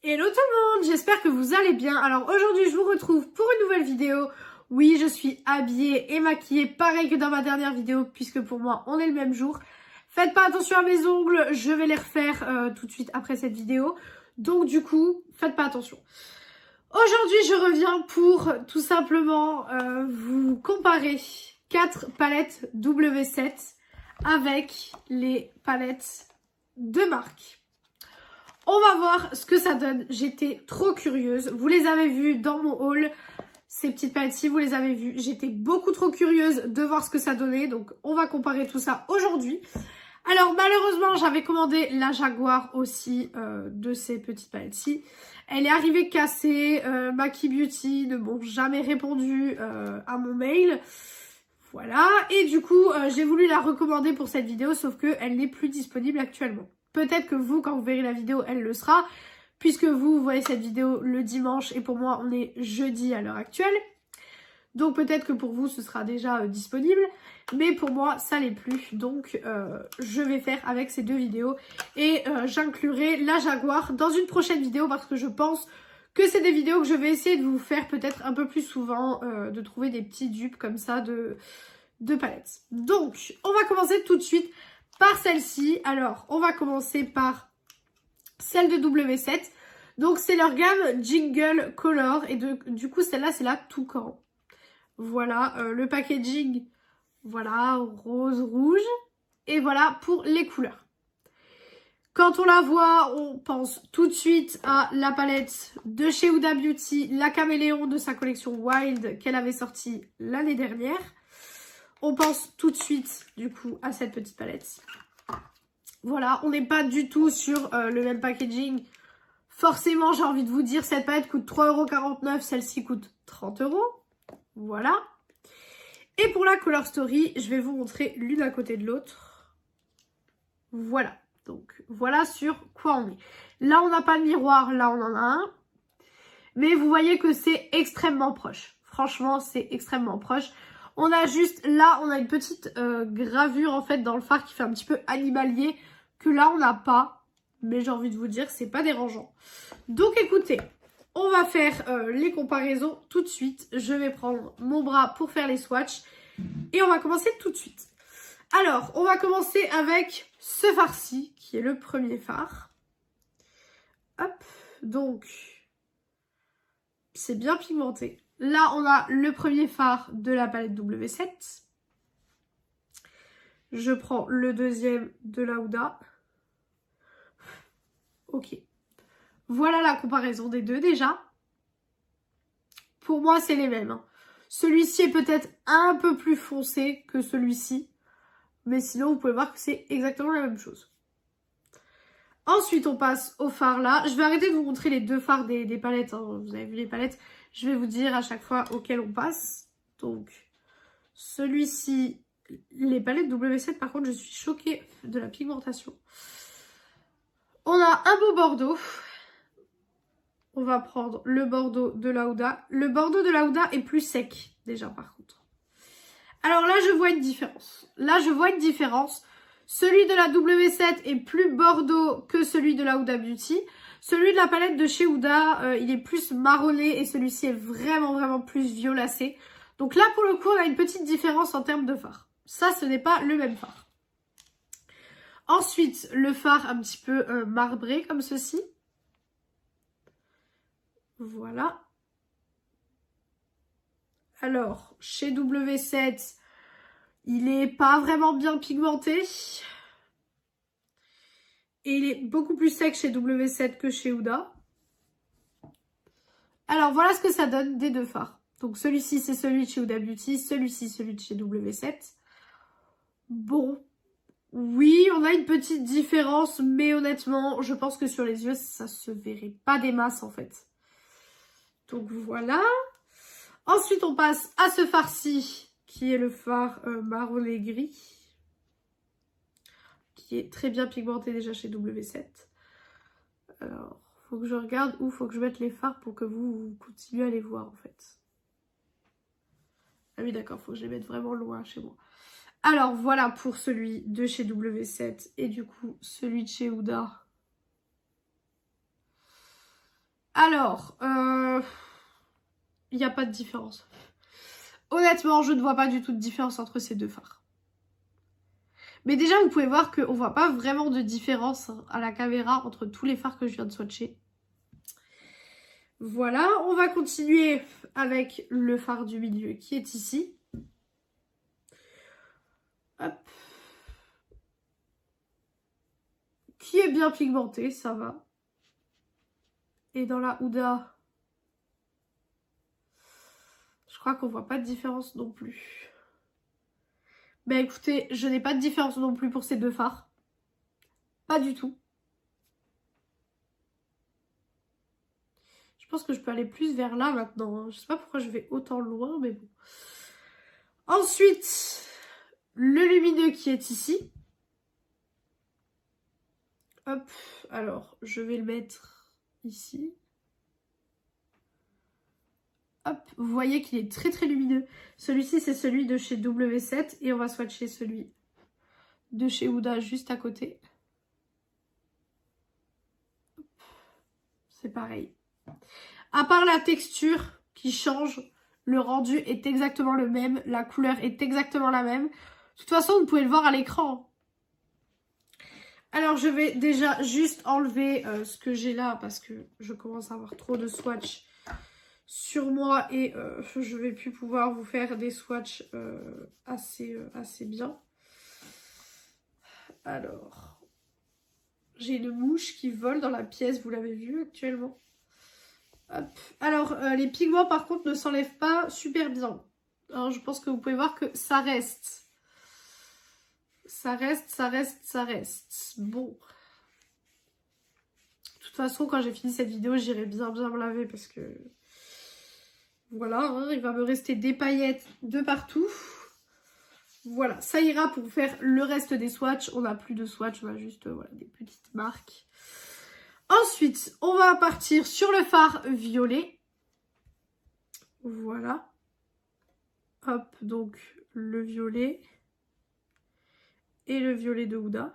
Hello tout le monde, j'espère que vous allez bien. Alors aujourd'hui je vous retrouve pour une nouvelle vidéo. Oui, je suis habillée et maquillée pareil que dans ma dernière vidéo puisque pour moi on est le même jour. Faites pas attention à mes ongles, je vais les refaire tout de suite après cette vidéo. Donc du coup, faites pas attention. Aujourd'hui je reviens pour tout simplement vous comparer 4 palettes W7 avec les palettes de marque. On va voir ce que ça donne. J'étais trop curieuse. Vous les avez vues dans mon haul. Ces petites palettes-ci, vous les avez vues. J'étais beaucoup trop curieuse de voir ce que ça donnait. Donc, on va comparer tout ça aujourd'hui. Alors, malheureusement, j'avais commandé la Jaguar aussi de ces petites palettes-ci. Elle est arrivée cassée. Maki Beauty ne m'ont jamais répondu à mon mail. Voilà. Et du coup, j'ai voulu la recommander pour cette vidéo, sauf qu'elle n'est plus disponible actuellement. Peut-être que vous, quand vous verrez la vidéo, elle le sera, puisque vous voyez cette vidéo le dimanche et pour moi, on est jeudi à l'heure actuelle. Donc peut-être que pour vous, ce sera déjà disponible, mais pour moi, ça l'est plus. Donc je vais faire avec ces deux vidéos et j'inclurai la Jaguar dans une prochaine vidéo parce que je pense que c'est des vidéos que je vais essayer de vous faire peut-être un peu plus souvent, de trouver des petits dupes comme ça de palettes. Donc, on va commencer tout de suite par celle-ci. Alors, on va commencer par celle de W7. Donc, c'est leur gamme Jingle Color. Et du coup, celle-là, c'est la Toucan. Voilà, le packaging. Voilà, rose, rouge. Et voilà pour les couleurs. Quand on la voit, on pense tout de suite à la palette de chez Huda Beauty, la Caméléon de sa collection Wild qu'elle avait sortie l'année dernière. On pense tout de suite, du coup, à cette petite palette. Voilà, on n'est pas du tout sur le même packaging. Forcément, j'ai envie de vous dire, cette palette coûte 3,49 €, celle-ci coûte 30 €. Voilà. Et pour la Color Story, je vais vous montrer l'une à côté de l'autre. Voilà. Donc, voilà sur quoi on est. Là, on n'a pas de miroir, là, on en a un. Mais vous voyez que c'est extrêmement proche. Franchement, c'est extrêmement proche. On a juste, là, on a une petite gravure, en fait, dans le phare qui fait un petit peu animalier, que là, on n'a pas. Mais j'ai envie de vous dire, c'est pas dérangeant. Donc, écoutez, on va faire les comparaisons tout de suite. Je vais prendre mon bras pour faire les swatchs. Et on va commencer tout de suite. Alors, on va commencer avec ce phare-ci, qui est le premier phare. Hop, donc, c'est bien pigmenté. Là, on a le premier phare de la palette W7. Je prends le deuxième de la Huda. Ok. Voilà la comparaison des deux déjà. Pour moi, c'est les mêmes. Celui-ci est peut-être un peu plus foncé que celui-ci. Mais sinon, vous pouvez voir que c'est exactement la même chose. Ensuite, on passe au phare là. Je vais arrêter de vous montrer les deux phares des palettes. Hein. Vous avez vu les palettes. Je vais vous dire à chaque fois auquel on passe. Donc, celui-ci, les palettes W7, par contre, je suis choquée de la pigmentation. On a un beau bordeaux. On va prendre le bordeaux de la Huda. Le bordeaux de la Huda est plus sec, déjà, par contre. Alors là, je vois une différence. Là, je vois une différence. Celui de la W7 est plus bordeaux que celui de la Huda Beauty. Celui de la palette de chez Huda, il est plus marronné et celui-ci est vraiment plus violacé. Donc là, pour le coup, on a une petite différence en termes de phare. Ça, ce n'est pas le même phare. Ensuite, le phare un petit peu marbré comme ceci. Voilà. Alors, chez W7, il est pas vraiment bien pigmenté. Et il est beaucoup plus sec chez W7 que chez Huda. Alors, voilà ce que ça donne des deux phares. Donc, celui-ci, c'est celui de chez Huda Beauty. Celui-ci, celui de chez W7. Bon. Oui, on a une petite différence. Mais honnêtement, je pense que sur les yeux, ça se verrait pas des masses, en fait. Donc, voilà. Ensuite, on passe à ce phare-ci, qui est le phare marronné gris. Qui est très bien pigmenté déjà chez W7. Alors, faut que je regarde où faut que je mette les fards pour que vous continuez à les voir en fait. Ah oui d'accord, faut que je les mette vraiment loin chez moi. Alors voilà pour celui de chez W7 et du coup celui de chez Huda. Alors, il n'y a pas de différence. Honnêtement, je ne vois pas du tout de différence entre ces deux fards. Mais déjà, vous pouvez voir qu'on ne voit pas vraiment de différence à la caméra entre tous les fards que je viens de swatcher. Voilà, on va continuer avec le fard du milieu qui est ici. Hop. Qui est bien pigmenté, ça va. Et dans la Huda, je crois qu'on voit pas de différence non plus. Mais écoutez, je n'ai pas de différence non plus pour ces deux fards. Pas du tout. Je pense que je peux aller plus vers là maintenant. Hein. Je sais pas pourquoi je vais autant loin, mais bon. Ensuite, le lumineux qui est ici. Hop, alors je vais le mettre ici. Hop, vous voyez qu'il est très très lumineux. Celui-ci c'est celui de chez W7 et on va swatcher celui de chez Huda juste à côté. C'est pareil. À part la texture qui change, le rendu est exactement le même, la couleur est exactement la même. De toute façon, vous pouvez le voir à l'écran. Alors, je vais déjà juste enlever ce que j'ai là parce que je commence à avoir trop de swatchs sur moi et je vais plus pouvoir vous faire des swatchs assez bien. Alors, j'ai une mouche qui vole dans la pièce, vous l'avez vu actuellement. Hop. Alors, les pigments par contre ne s'enlèvent pas super bien. Alors, je pense que vous pouvez voir que ça reste. Ça reste. Bon. De toute façon, quand j'ai fini cette vidéo, j'irai bien me laver parce que... Voilà, hein, il va me rester des paillettes de partout. Voilà, ça ira pour faire le reste des swatchs. On n'a plus de swatchs, on a juste voilà, des petites marques. Ensuite, on va partir sur le fard violet. Voilà. Hop, donc le violet. Et le violet de Huda.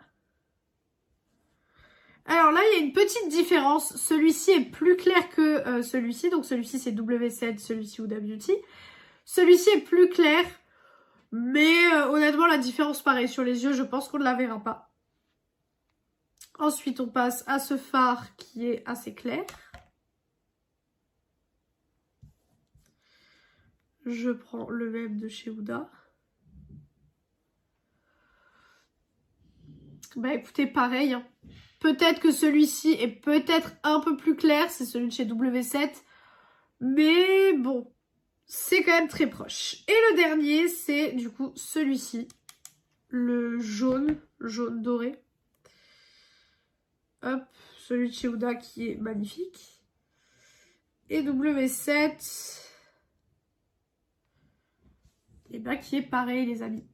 Alors là, il y a une petite différence. Celui-ci est plus clair que celui-ci. Donc celui-ci, c'est W7, celui-ci Huda Beauty. Celui-ci est plus clair. Mais honnêtement, la différence, pareil, sur les yeux, je pense qu'on ne la verra pas. Ensuite, on passe à ce fard qui est assez clair. Je prends le même de chez Huda. Bah écoutez, pareil. Hein. Peut-être que celui-ci est peut-être un peu plus clair. C'est celui de chez W7. Mais bon, c'est quand même très proche. Et le dernier, c'est du coup celui-ci. Le jaune doré. Hop, celui de chez Huda qui est magnifique. Et W7. Et bah qui est pareil les amis.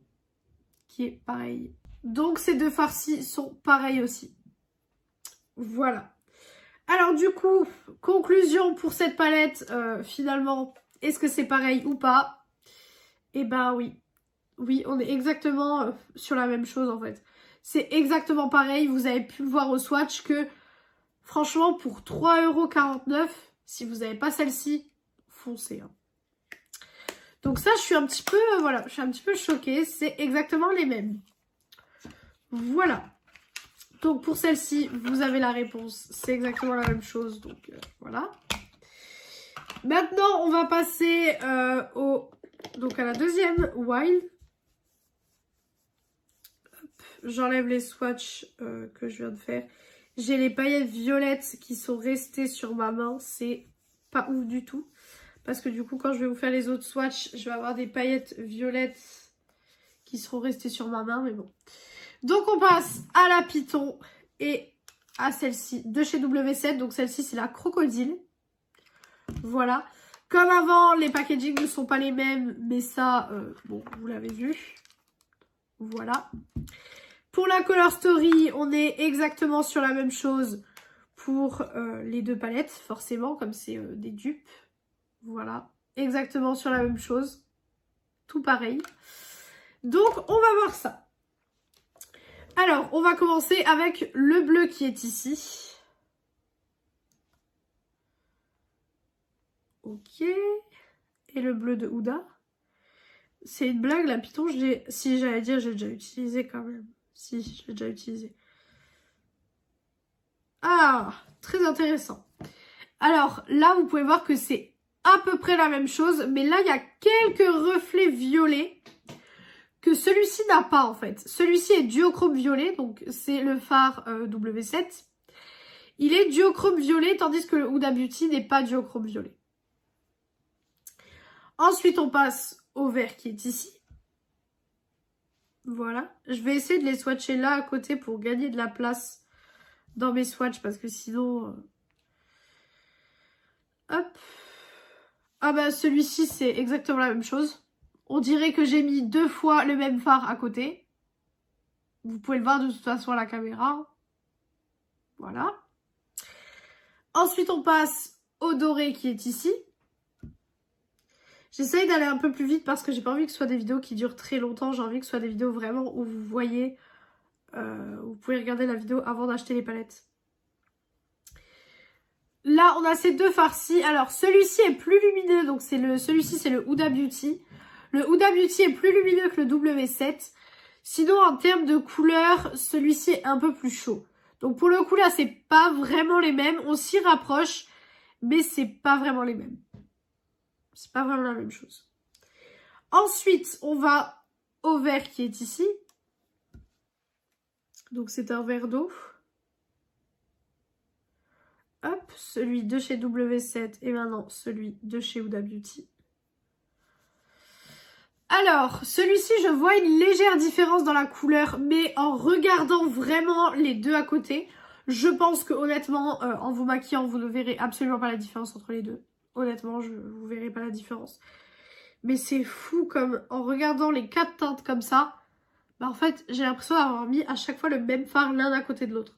Qui est pareil. Donc ces deux farcis sont pareils aussi. Voilà. Alors du coup, conclusion pour cette palette, finalement, est-ce que c'est pareil ou pas? Eh ben oui. Oui, on est exactement sur la même chose en fait. C'est exactement pareil, vous avez pu le voir au swatch que franchement pour 3,49 €, si vous n'avez pas celle-ci, foncez. Hein. Donc ça, je suis un petit peu, voilà, je suis un petit peu choquée, c'est exactement les mêmes. Voilà. Donc pour celle-ci, vous avez la réponse, c'est exactement la même chose, donc voilà. Maintenant, on va passer à la deuxième Wild. J'enlève les swatchs que je viens de faire. J'ai les paillettes violettes qui sont restées sur ma main. C'est pas ouf du tout. Parce que du coup, quand je vais vous faire les autres swatchs, je vais avoir des paillettes violettes qui seront restées sur ma main. Mais bon. Donc, on passe à la Python et à celle-ci de chez W7. Donc, celle-ci, c'est la Crocodile. Voilà. Comme avant, les packagings ne sont pas les mêmes. Mais ça, bon, vous l'avez vu. Voilà. Pour la Color Story, on est exactement sur la même chose pour les deux palettes, forcément, comme c'est des dupes. Voilà, exactement sur la même chose. Tout pareil. Donc, on va voir ça. Alors, on va commencer avec le bleu qui est ici. Ok. Et le bleu de Huda. C'est une blague, la Python, si j'allais dire, j'ai déjà utilisé quand même. Si, j'ai déjà utilisé. Ah, très intéressant. Alors, là, vous pouvez voir que c'est à peu près la même chose, mais là, il y a quelques reflets violets que celui-ci n'a pas, en fait. Celui-ci est duochrome violet, donc c'est le phare W7. Il est duochrome violet, tandis que le Huda Beauty n'est pas duochrome violet. Ensuite, on passe au vert qui est ici. Voilà. Je vais essayer de les swatcher là à côté pour gagner de la place dans mes swatchs parce que sinon... Hop. Ah bah celui-ci c'est exactement la même chose. On dirait que j'ai mis 2 fois le même phare à côté. Vous pouvez le voir de toute façon à la caméra. Voilà. Ensuite on passe au doré qui est ici. J'essaye d'aller un peu plus vite parce que j'ai pas envie que ce soit des vidéos qui durent très longtemps. J'ai envie que ce soit des vidéos vraiment où vous voyez... vous pouvez regarder la vidéo avant d'acheter les palettes. Là, on a ces deux farcis. Alors, celui-ci est plus lumineux. Donc, celui-ci, c'est le Huda Beauty. Le Huda Beauty est plus lumineux que le W7. Sinon, en termes de couleur, celui-ci est un peu plus chaud. Donc, pour le coup, là, c'est pas vraiment les mêmes. On s'y rapproche, mais c'est pas vraiment les mêmes. C'est pas vraiment la même chose. Ensuite, on va au vert qui est ici. Donc, c'est un verre d'eau. Hop, celui de chez W7 et maintenant celui de chez Huda Beauty. Alors, celui-ci, je vois une légère différence dans la couleur, mais en regardant vraiment les deux à côté, je pense que honnêtement, en vous maquillant, vous ne verrez absolument pas la différence entre les deux. Honnêtement, vous verrez pas la différence. Mais c'est fou comme, en regardant les 4 teintes comme ça, bah en fait, j'ai l'impression d'avoir mis à chaque fois le même fard l'un à côté de l'autre.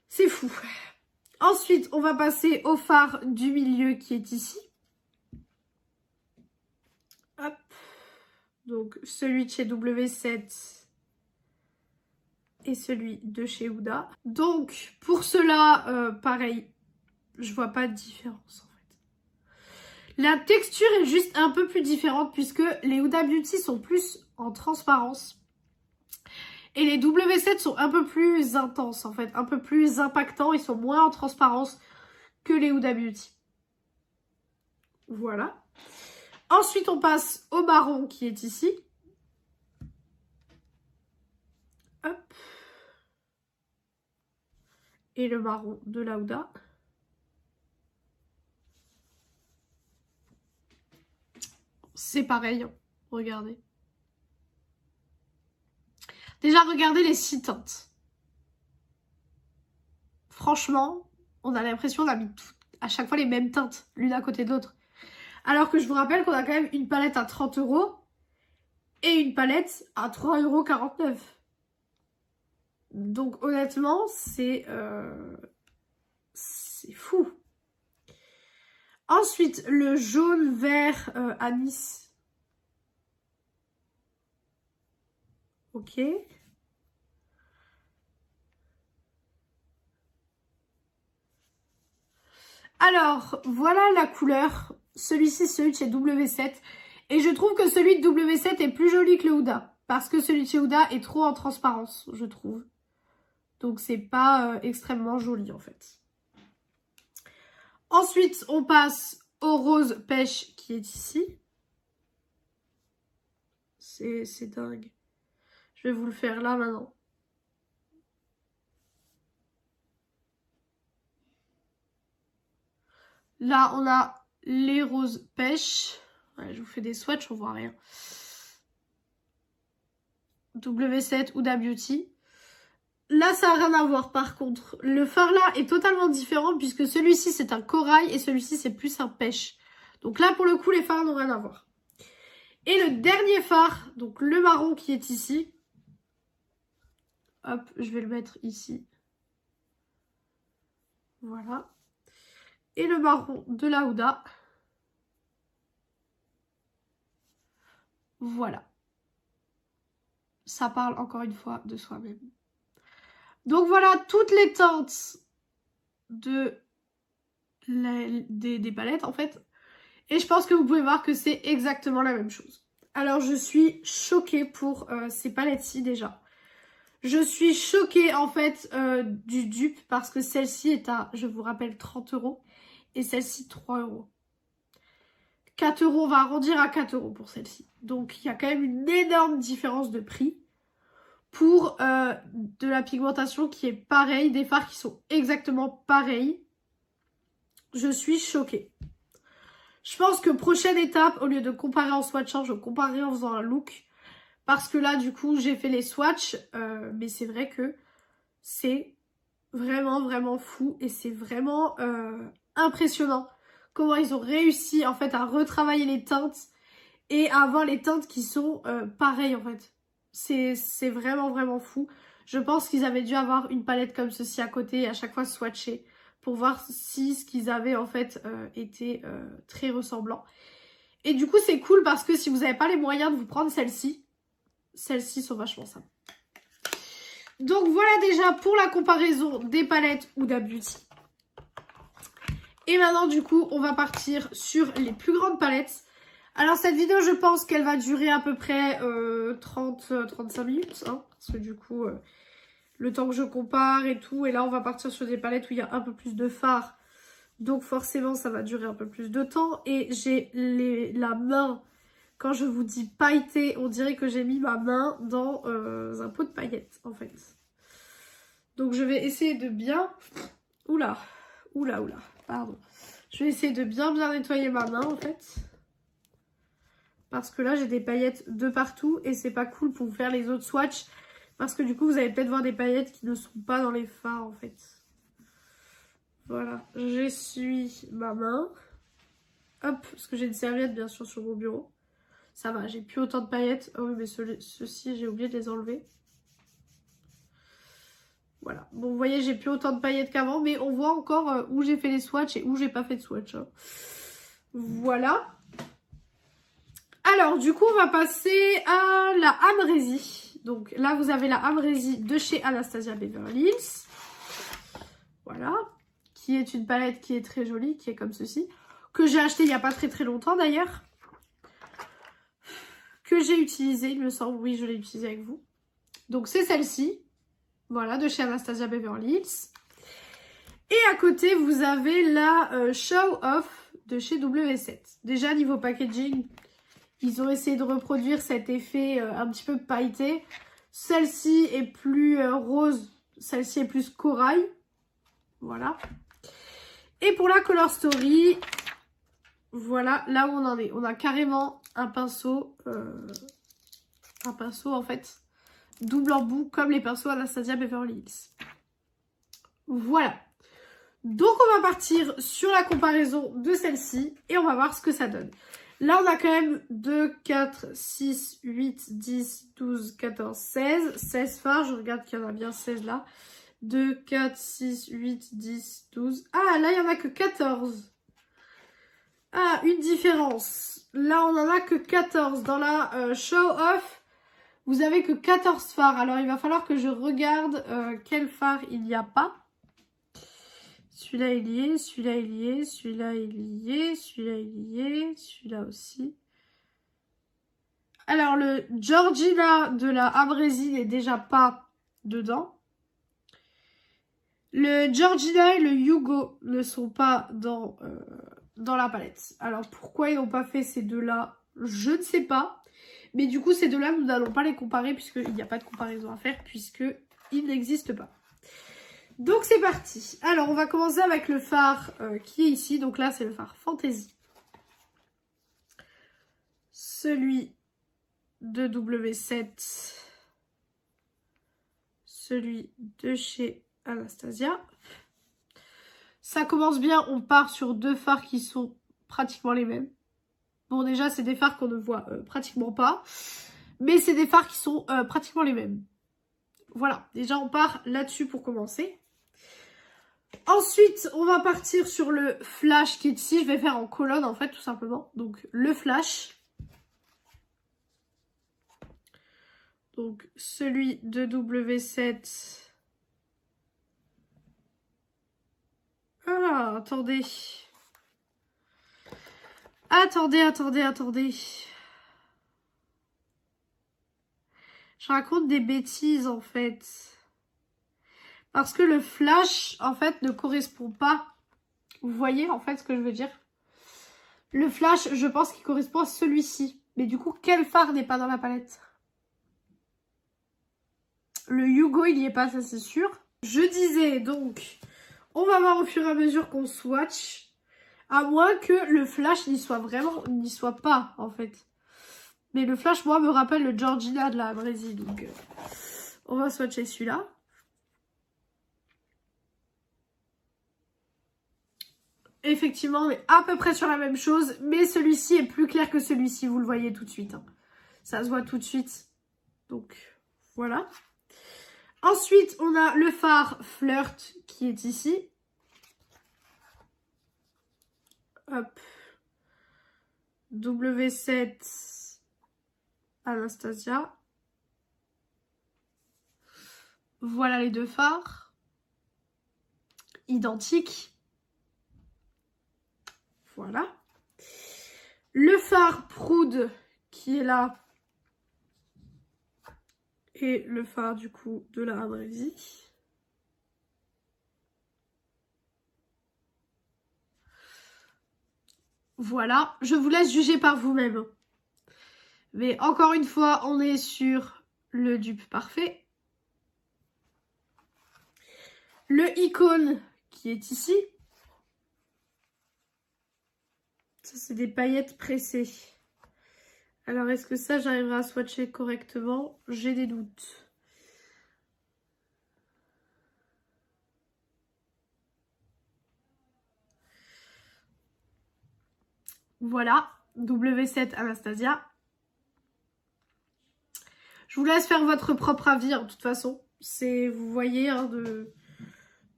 C'est fou. Ensuite, on va passer au phare du milieu qui est ici. Hop. Donc, celui de chez W7 et celui de chez Huda. Donc, pour cela, pareil, je vois pas de différence en fait. La texture est juste un peu plus différente puisque les Huda Beauty sont plus en transparence. Et les W7 sont un peu plus intenses en fait, un peu plus impactants, ils sont moins en transparence que les Huda Beauty. Voilà. Ensuite, on passe au marron qui est ici. Hop. Et le marron de la Huda. C'est pareil, regardez. Déjà, regardez les 6 teintes. Franchement, on a l'impression qu'on a mis à chaque fois les mêmes teintes, l'une à côté de l'autre. Alors que je vous rappelle qu'on a quand même une palette à 30 € et une palette à 3,49 €. Donc honnêtement, c'est fou. Ensuite, le jaune, vert, anis. Ok. Alors, voilà la couleur. Celui-ci, celui de chez W7. Et je trouve que celui de W7 est plus joli que le Huda. Parce que celui de chez Huda est trop en transparence, je trouve. Donc, c'est pas extrêmement joli, en fait. Ensuite, on passe au rose pêche qui est ici. C'est dingue. Je vais vous le faire là, maintenant. Là, on a les roses pêche. Ouais, je vous fais des swatchs, on voit rien. W7 Huda Beauty. Là, ça n'a rien à voir par contre. Le fard là est totalement différent puisque celui-ci c'est un corail et celui-ci c'est plus un pêche. Donc là, pour le coup, les fards n'ont rien à voir. Et le dernier fard, donc le marron qui est ici. Hop, je vais le mettre ici. Voilà. Et le marron de la Huda. Voilà. Ça parle encore une fois de soi-même. Donc voilà toutes les teintes de des palettes en fait. Et je pense que vous pouvez voir que c'est exactement la même chose. Alors je suis choquée pour ces palettes-ci déjà. Je suis choquée en fait du dupe parce que celle-ci est à, je vous rappelle, 30 € et celle-ci 3 €. 4 €, on va arrondir à 4 € pour celle-ci. Donc il y a quand même une énorme différence de prix pour de la pigmentation qui est pareille, des fards qui sont exactement pareils. Je suis choquée. Je pense que prochaine étape, au lieu de comparer en swatchant, je comparerai en faisant un look. Parce que là, du coup, j'ai fait les swatchs. Mais c'est vrai que c'est vraiment, vraiment fou. Et c'est vraiment impressionnant. Comment ils ont réussi, en fait, à retravailler les teintes. Et à avoir les teintes qui sont pareilles, en fait. C'est vraiment, vraiment fou. Je pense qu'ils avaient dû avoir une palette comme ceci à côté et à chaque fois swatcher. Pour voir si ce qu'ils avaient en fait était très ressemblant. Et du coup c'est cool parce que si vous n'avez pas les moyens de vous prendre celles-ci sont vachement sympas. Donc voilà déjà pour la comparaison des palettes Huda Beauty. Et maintenant du coup on va partir sur les plus grandes palettes. Alors cette vidéo je pense qu'elle va durer à peu près 30-35 minutes. Hein, parce que du coup... le temps que je compare et tout. Et là, on va partir sur des palettes où il y a un peu plus de fard. Donc forcément, ça va durer un peu plus de temps. Et j'ai la main, quand je vous dis pailleté, on dirait que j'ai mis ma main dans un pot de paillettes, en fait. Donc je vais essayer de bien... Oula, pardon. Je vais essayer de bien nettoyer ma main, en fait. Parce que là, j'ai des paillettes de partout. Et c'est pas cool pour faire les autres swatchs. Parce que du coup, vous allez peut-être voir des paillettes qui ne sont pas dans les fards, en fait. Voilà, j'essuie ma main. Hop, parce que j'ai une serviette, bien sûr, sur mon bureau. Ça va, j'ai plus autant de paillettes. Oh oui, mais ceux-ci, j'ai oublié de les enlever. Voilà, bon, vous voyez, j'ai plus autant de paillettes qu'avant. Mais on voit encore où j'ai fait les swatchs et où j'ai pas fait de swatch. Hein. Voilà. Alors, du coup, on va passer à la Amrésie. Donc là, vous avez la Amrésie de chez Anastasia Beverly Hills. Voilà. Qui est une palette qui est très jolie, qui est comme ceci. Que j'ai acheté il n'y a pas très longtemps d'ailleurs. Que j'ai utilisé, il me semble. Oui, je l'ai utilisé avec vous. Donc c'est celle-ci. Voilà, de chez Anastasia Beverly Hills. Et à côté, vous avez la Show Off de chez W7. Déjà, niveau packaging... ils ont essayé de reproduire cet effet un petit peu pailleté. Celle-ci est plus rose. Celle-ci est plus corail. Voilà. Et pour la Color Story, voilà là où on en est. On a carrément un pinceau en fait double embout comme les pinceaux Anastasia Beverly Hills. Voilà. Donc on va partir sur la comparaison de celle-ci et on va voir ce que ça donne. Là, on a quand même 2, 4, 6, 8, 10, 12, 14, 16. 16 fards. Je regarde qu'il y en a bien 16 là. 2, 4, 6, 8, 10, 12. Ah, là, il n'y en a que 14. Ah, une différence. Là, on n'en a que 14. Dans la Show Off, vous avez que 14 fards. Alors, il va falloir que je regarde quel phare il n'y a pas. Celui-là, il y est, celui-là, il y est, celui-là, il y est, celui-là, il y est, celui-là aussi. Alors, le Georgina de la Amrésie n'est déjà pas dedans. Le Georgina et le Hugo ne sont pas dans la palette. Alors, pourquoi ils n'ont pas fait ces deux-là, je ne sais pas. Mais du coup, ces deux-là, nous n'allons pas les comparer puisqu'il n'y a pas de comparaison à faire puisqu'ils n'existent pas. Donc c'est parti. Alors on va commencer avec le fard qui est ici. Donc là c'est le fard Fantasy. Celui de W7. Celui de chez Anastasia. Ça commence bien. On part sur deux fards qui sont pratiquement les mêmes. Bon déjà c'est des fards qu'on ne voit pratiquement pas. Mais c'est des fards qui sont pratiquement les mêmes. Voilà. Déjà on part là-dessus pour commencer. Ensuite, on va partir sur le flash qui est ici. Je vais faire en colonne, en fait, tout simplement. Donc, le flash. Donc, celui de W7. Ah, attendez. Attendez. Je raconte des bêtises en fait. Parce que le flash en fait ne correspond pas. Vous voyez en fait ce que je veux dire? Le flash, je pense qu'il correspond à celui-ci. Mais du coup, quel fard n'est pas dans la palette? Le Hugo, il y est pas, ça c'est sûr. Je disais donc, on va voir au fur et à mesure qu'on swatch. À moins que le flash n'y soit pas en fait. Mais le flash, moi, me rappelle le Georgina de la Brésil. Donc, on va swatcher celui-là. Effectivement, on est à peu près sur la même chose. Mais celui-ci est plus clair que celui-ci. Vous le voyez tout de suite. Hein. Ça se voit tout de suite. Donc, voilà. Ensuite, on a le fard Flirt qui est ici. Hop. W7 Anastasia. Voilà les deux fards. Identiques. Voilà. Le fard Proude qui est là. Et le fard du coup de la Abrésie. Voilà, je vous laisse juger par vous-même. Mais encore une fois, on est sur le dupe parfait. Le icône qui est ici. Ça, c'est des paillettes pressées. Alors, est-ce que ça, j'arriverai à swatcher correctement? J'ai des doutes. Voilà, W7 Anastasia. Je vous laisse faire votre propre avis, de toute façon. C'est, vous voyez, hein, de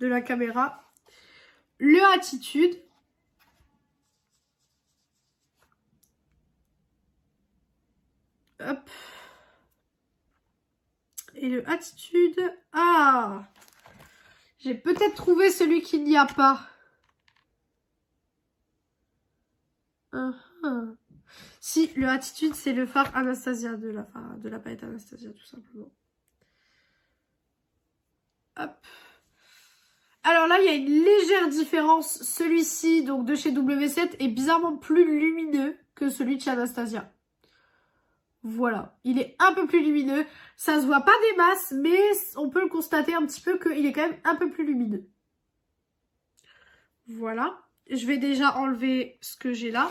la caméra. Le Attitude. Hop. Et le Attitude. Ah! J'ai peut-être trouvé celui qu'il n'y a pas. Si, le Attitude, c'est le fard Anastasia de la palette Anastasia, tout simplement. Hop. Alors là, il y a une légère différence. Celui-ci, donc de chez W7, est bizarrement plus lumineux que celui de chez Anastasia. Voilà, il est un peu plus lumineux. Ça se voit pas des masses, mais on peut le constater un petit peu qu'il est quand même un peu plus lumineux. Voilà. Je vais déjà enlever ce que j'ai là.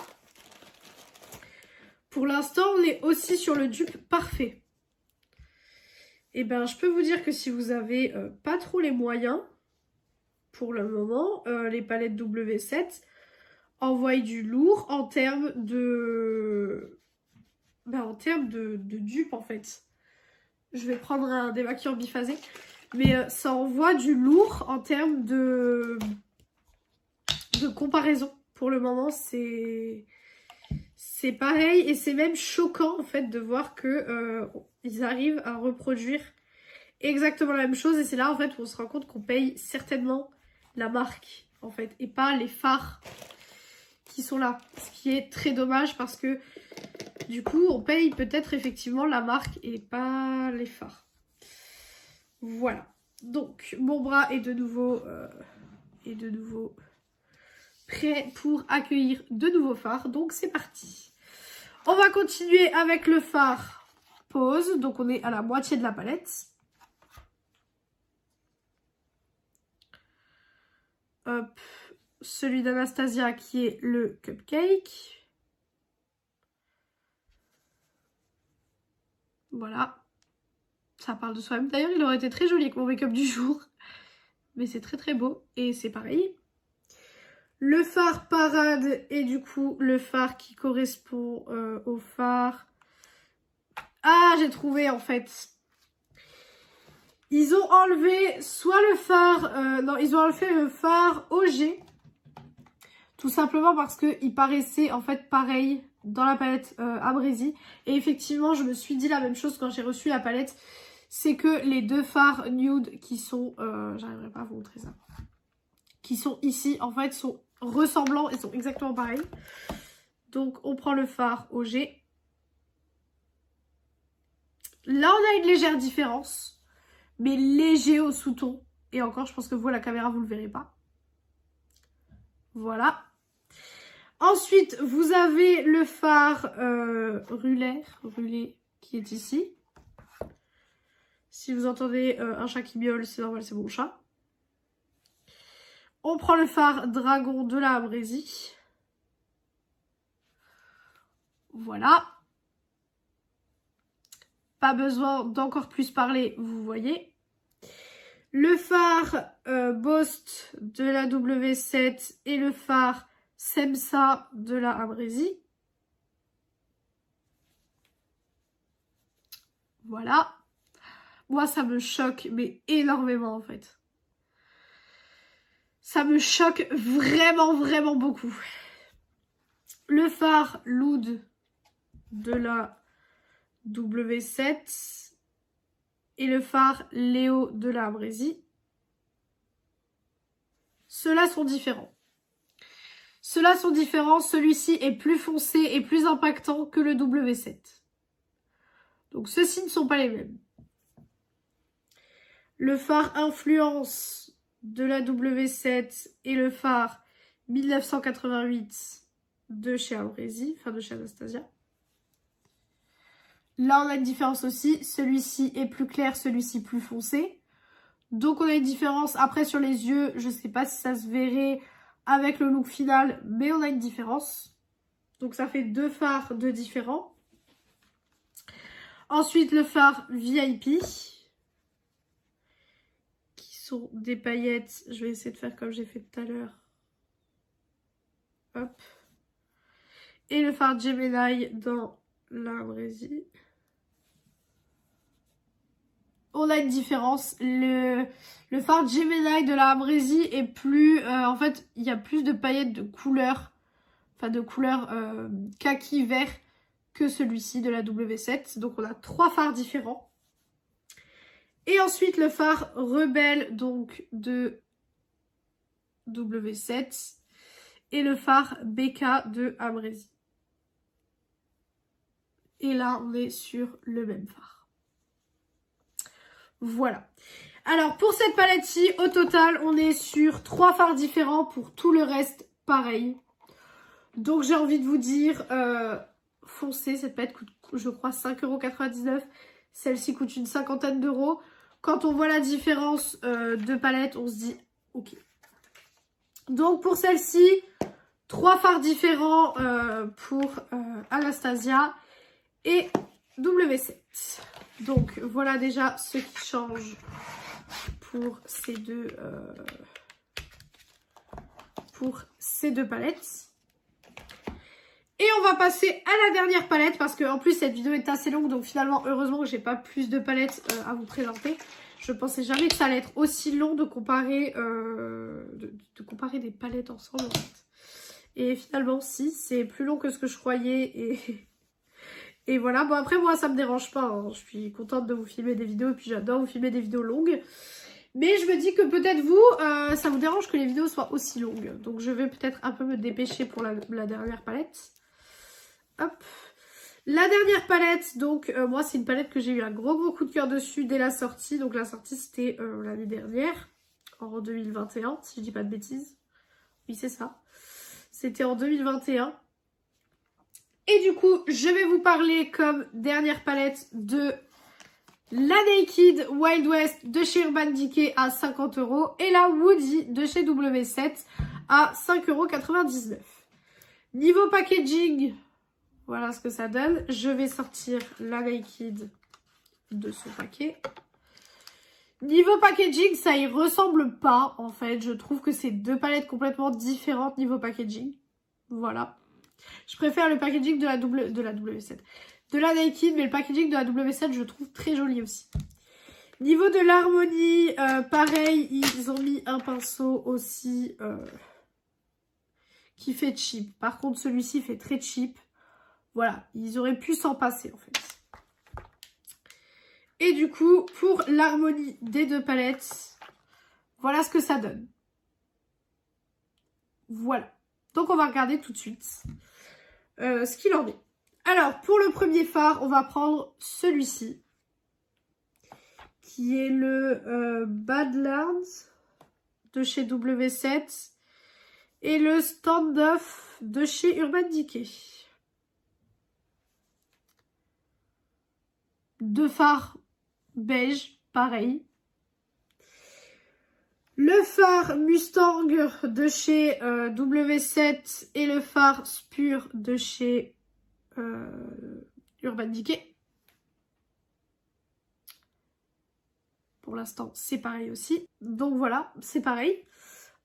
Pour l'instant, on est aussi sur le dupe parfait. Et ben, je peux vous dire que si vous avez pas trop les moyens, pour le moment, les palettes W7 envoient du lourd en termes de... de dupe en fait. Je vais prendre un démaquillant biphasé. Mais ça envoie du lourd en termes de comparaison. Pour le moment, c'est pareil. Et c'est même choquant en fait de voir que ils arrivent à reproduire exactement la même chose. Et c'est là en fait où on se rend compte qu'on paye certainement la marque en fait. Et pas les fards qui sont là. Ce qui est très dommage parce que du coup, on paye peut-être effectivement la marque et pas les fards. Voilà. Donc, mon bras est de nouveau prêt pour accueillir de nouveaux fards. Donc, c'est parti. On va continuer avec le fard Pose. Donc, on est à la moitié de la palette. Hop. Celui d'Anastasia qui est le Cupcake. Voilà. Ça parle de soi-même. D'ailleurs, il aurait été très joli avec mon make-up du jour. Mais c'est très très beau. Et c'est pareil. Le fard Parade est du coup le fard qui correspond au fard. Ah, j'ai trouvé en fait. Ils ont enlevé soit le fard... non, ils ont enlevé le fard OG. Tout simplement parce qu'il paraissait en fait pareil dans la palette Abrésie. Et effectivement, je me suis dit la même chose quand j'ai reçu la palette. C'est que les deux fards nude qui sont... j'arriverai pas à vous montrer ça. qui sont ici, en fait, sont ressemblants et sont exactement pareils. Donc, on prend le fard au G. Là, on a une légère différence, mais léger au sous-ton. Et encore, je pense que vous, à la caméra, vous ne le verrez pas. Voilà. Ensuite, vous avez le fard rulé qui est ici. Si vous entendez un chat qui miaule, c'est normal, c'est mon chat. On prend le fard dragon de la Abrasi. Voilà. Pas besoin d'encore plus parler, vous voyez. Le fard Bost de la W7 et le fard Semsa de la Abrasi. Voilà. Moi, ça me choque, mais énormément, en fait. Ça me choque vraiment, vraiment beaucoup. Le fard Loud de la W7 et le fard Léo de la Abrasi. Ceux-là sont différents. Ceux-là sont différents. Celui-ci est plus foncé et plus impactant que le W7. Donc, ceux-ci ne sont pas les mêmes. Le fard Influence de la W7 et le fard 1988 de chez Abrasi, enfin de chez Anastasia. Là, on a une différence aussi. Celui-ci est plus clair, celui-ci plus foncé. Donc, on a une différence. Après, sur les yeux, je ne sais pas si ça se verrait avec le look final, mais on a une différence. Donc, ça fait deux fards de différents. Ensuite, le fard VIP. Sont des paillettes. Je vais essayer de faire comme j'ai fait tout à l'heure. Hop. Et le fard Gemini dans la Abrasi. On a une différence. Le fard Gemini de la Abrasi est plus... en fait, il y a plus de paillettes de couleur. Enfin, de couleur kaki vert que celui-ci de la W7. Donc, on a trois fards différents. Et ensuite, le fard Rebelle, donc, de W7. Et le fard BK de Abrasi. Et là, on est sur le même fard. Voilà. Alors, pour cette palette-ci, au total, on est sur 3 fards différents. Pour tout le reste, pareil. Donc, j'ai envie de vous dire, foncez. Cette palette coûte, je crois, 5,99 €. Celle-ci coûte une cinquantaine d'euros. Quand on voit la différence de palette, on se dit ok. Donc pour celle-ci, 3 fards différents pour Anastasia et W7. Donc voilà déjà ce qui change pour ces deux palettes. Et on va passer à la dernière palette parce qu'en plus cette vidéo est assez longue, donc finalement heureusement que j'ai pas plus de palettes à vous présenter. Je pensais jamais que ça allait être aussi long de comparer, des palettes ensemble en fait. Et finalement si, c'est plus long que ce que je croyais et voilà. Bon après moi ça me dérange pas, hein. Je suis contente de vous filmer des vidéos et puis j'adore vous filmer des vidéos longues. Mais je me dis que peut-être vous, ça vous dérange que les vidéos soient aussi longues. Donc je vais peut-être un peu me dépêcher pour la dernière palette. Hop. La dernière palette, donc moi c'est une palette que j'ai eu un gros coup de cœur dessus dès la sortie. Donc la sortie c'était l'année dernière, en 2021 si je dis pas de bêtises. Oui c'est ça. C'était en 2021. Et du coup je vais vous parler comme dernière palette de la Naked Wild West de chez Urban Decay à 50 € et la Woody de chez W7 à 5,99 €. Niveau packaging, voilà ce que ça donne. Je vais sortir la Naked de son paquet. Niveau packaging, ça y ressemble pas en fait. Je trouve que c'est deux palettes complètement différentes niveau packaging. Voilà. Je préfère le packaging de la W7. De la Naked, mais le packaging de la W7, je trouve très joli aussi. Niveau de l'harmonie, pareil, ils ont mis un pinceau aussi qui fait cheap. Par contre, celui-ci fait très cheap. Voilà, ils auraient pu s'en passer en fait. Et du coup, pour l'harmonie des deux palettes, voilà ce que ça donne. Voilà. Donc on va regarder tout de suite ce qu'il en est. Alors pour le premier phare, on va prendre celui-ci. Qui est le Badlands de chez W7 et le Standoff de chez Urban Decay. Deux phares beige, pareil. Le phare Mustang de chez W7 et le phare Spur de chez Urban Decay. Pour l'instant, c'est pareil aussi. Donc voilà, c'est pareil.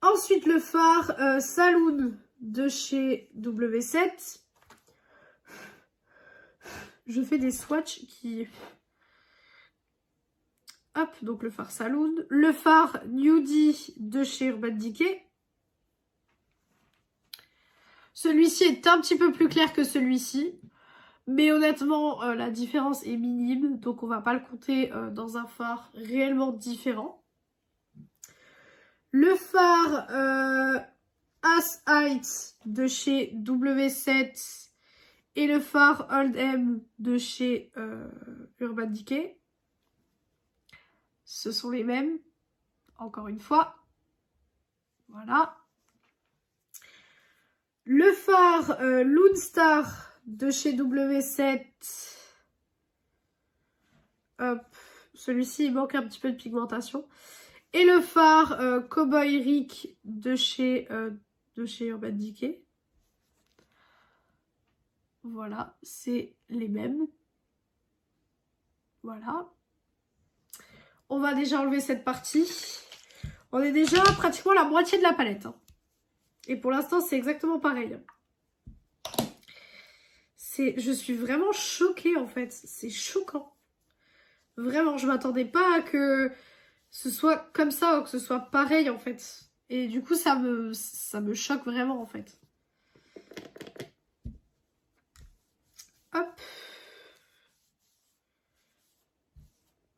Ensuite, le phare Saloon de chez W7. Je fais des swatchs qui... Hop, donc le phare Saloon. Le phare Nudie de chez Urban Decay. Celui-ci est un petit peu plus clair que celui-ci. Mais honnêtement, la différence est minime. Donc on va pas le compter dans un phare réellement différent. Le phare As Heights de chez W7 et le phare Old M de chez Urban Decay. Ce sont les mêmes, encore une fois. Voilà. Le phare Loonstar de chez W7. Hop. Celui-ci, il manque un petit peu de pigmentation. Et le phare Cowboy Rick de chez Urban Decay. Voilà, c'est les mêmes. Voilà. On va déjà enlever cette partie. On est déjà pratiquement la moitié de la palette. Hein. Et pour l'instant, c'est exactement pareil. Je suis vraiment choquée en fait. C'est choquant. Vraiment, je m'attendais pas à que ce soit comme ça ou que ce soit pareil en fait. Et du coup, ça me choque vraiment en fait. Hop.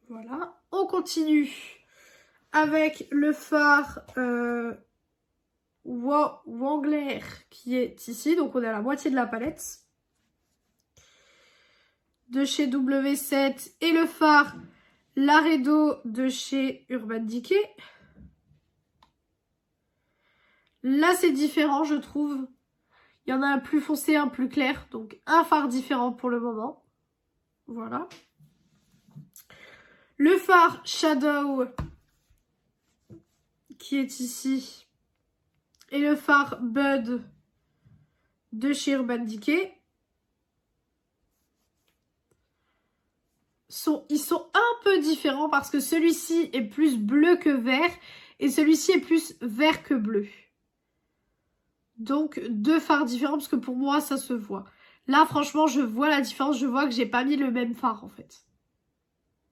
Voilà. On continue avec le phare Wrangler qui est ici. Donc on est à la moitié de la palette. De chez W7 et le phare Laredo de chez Urban Decay. Là, c'est différent, je trouve. Il y en a un plus foncé, un plus clair. Donc, un phare différent pour le moment. Voilà. Le phare Shadow qui est ici. Et le phare Bud de chez Urban Decay. Ils sont un peu différents parce que celui-ci est plus bleu que vert et celui-ci est plus vert que bleu. Donc deux phares différents parce que pour moi ça se voit. Là franchement je vois la différence, je vois que j'ai pas mis le même phare en fait.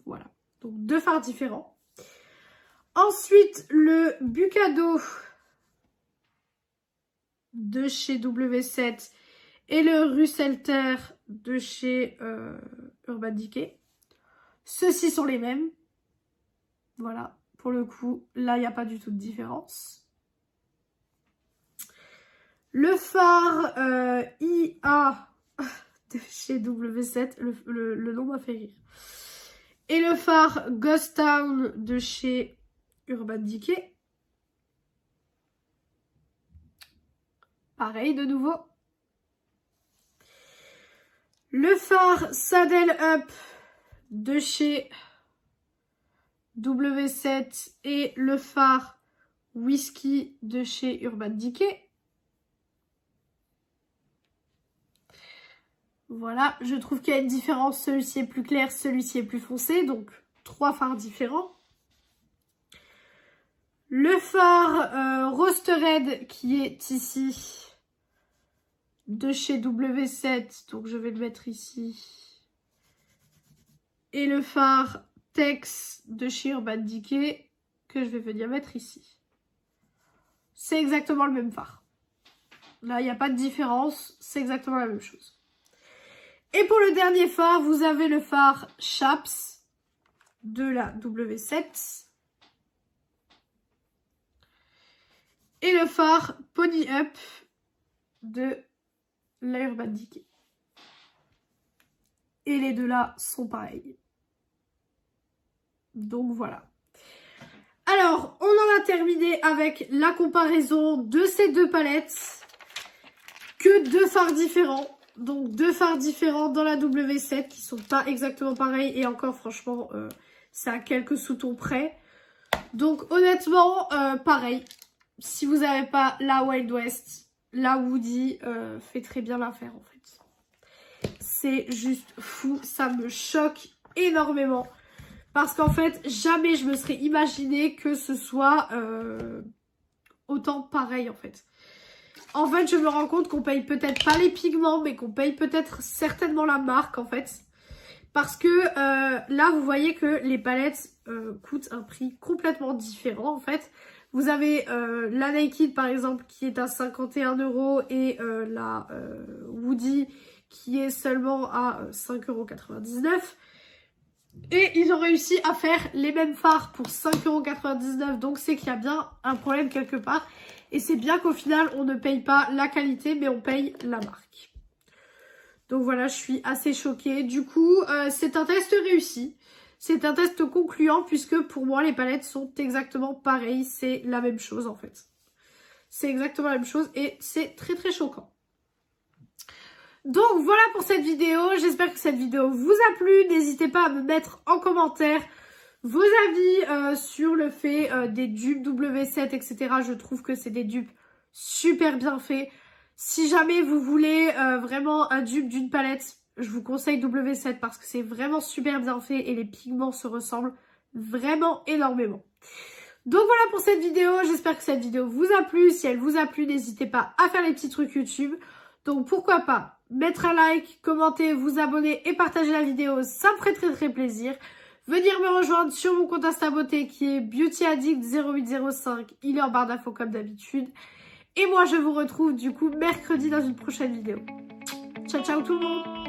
Voilà, donc deux phares différents. Ensuite le Bucado de chez W7 et le Russelter de chez Urban Decay. Ceux-ci sont les mêmes. Voilà, pour le coup, là, il n'y a pas du tout de différence. Le phare IA de chez W7, le nom m'a fait rire. Et le phare Ghost Town de chez Urban Decay. Pareil, de nouveau. Le phare Saddle Up de chez W7 et le phare Whisky de chez Urban Decay. Voilà, je trouve qu'il y a une différence. Celui-ci est plus clair, celui-ci est plus foncé. Donc, trois phares différents. Le phare Rostered qui est ici de chez W7. Donc, je vais le mettre ici. Et le phare Tex de chez Urban Decay que je vais venir mettre ici. C'est exactement le même phare. Là, il n'y a pas de différence. C'est exactement la même chose. Et pour le dernier phare, vous avez le phare Chaps de la W7. Et et le fard Pony Up de la Urban Decay. Et les deux là sont pareils. Donc voilà. Alors, on en a terminé avec la comparaison de ces deux palettes. Que deux fards différents. Donc deux fards différents dans la W7 qui sont pas exactement pareils. Et encore franchement, c'est à quelques sous-tons près. Donc honnêtement, pareil. Si vous n'avez pas la Wild West, la Woody fait très bien l'affaire en fait. C'est juste fou, ça me choque énormément. Parce qu'en fait, jamais je me serais imaginé que ce soit autant pareil en fait. En fait, je me rends compte qu'on paye peut-être pas les pigments, mais qu'on paye peut-être certainement la marque en fait. Parce que là, vous voyez que les palettes coûtent un prix complètement différent en fait. Vous avez la Naked par exemple qui est à 51 € et la Woody qui est seulement à 5,99 €. Et ils ont réussi à faire les mêmes fards pour 5,99 €. Donc c'est qu'il y a bien un problème quelque part. Et c'est bien qu'au final on ne paye pas la qualité mais on paye la marque. Donc voilà, je suis assez choquée. Du coup c'est un test réussi. C'est un test concluant puisque pour moi les palettes sont exactement pareilles. C'est la même chose en fait. C'est exactement la même chose et c'est très très choquant. Donc voilà pour cette vidéo, j'espère que cette vidéo vous a plu. N'hésitez pas à me mettre en commentaire vos avis sur le fait des dupes W7, etc. Je trouve que c'est des dupes super bien faits. Si jamais vous voulez vraiment un dupe d'une palette, je vous conseille W7 parce que c'est vraiment super bien fait et les pigments se ressemblent vraiment énormément. Donc voilà pour cette vidéo, j'espère que cette vidéo vous a plu. Si elle vous a plu, n'hésitez pas à faire les petits trucs YouTube. Donc pourquoi pas mettre un like, commenter, vous abonner et partager la vidéo, ça me ferait très très plaisir. Venir me rejoindre sur mon compte Insta Beauté qui est BeautyAddict0805, il est en barre d'infos comme d'habitude. Et moi je vous retrouve du coup mercredi dans une prochaine vidéo. Ciao ciao tout le monde!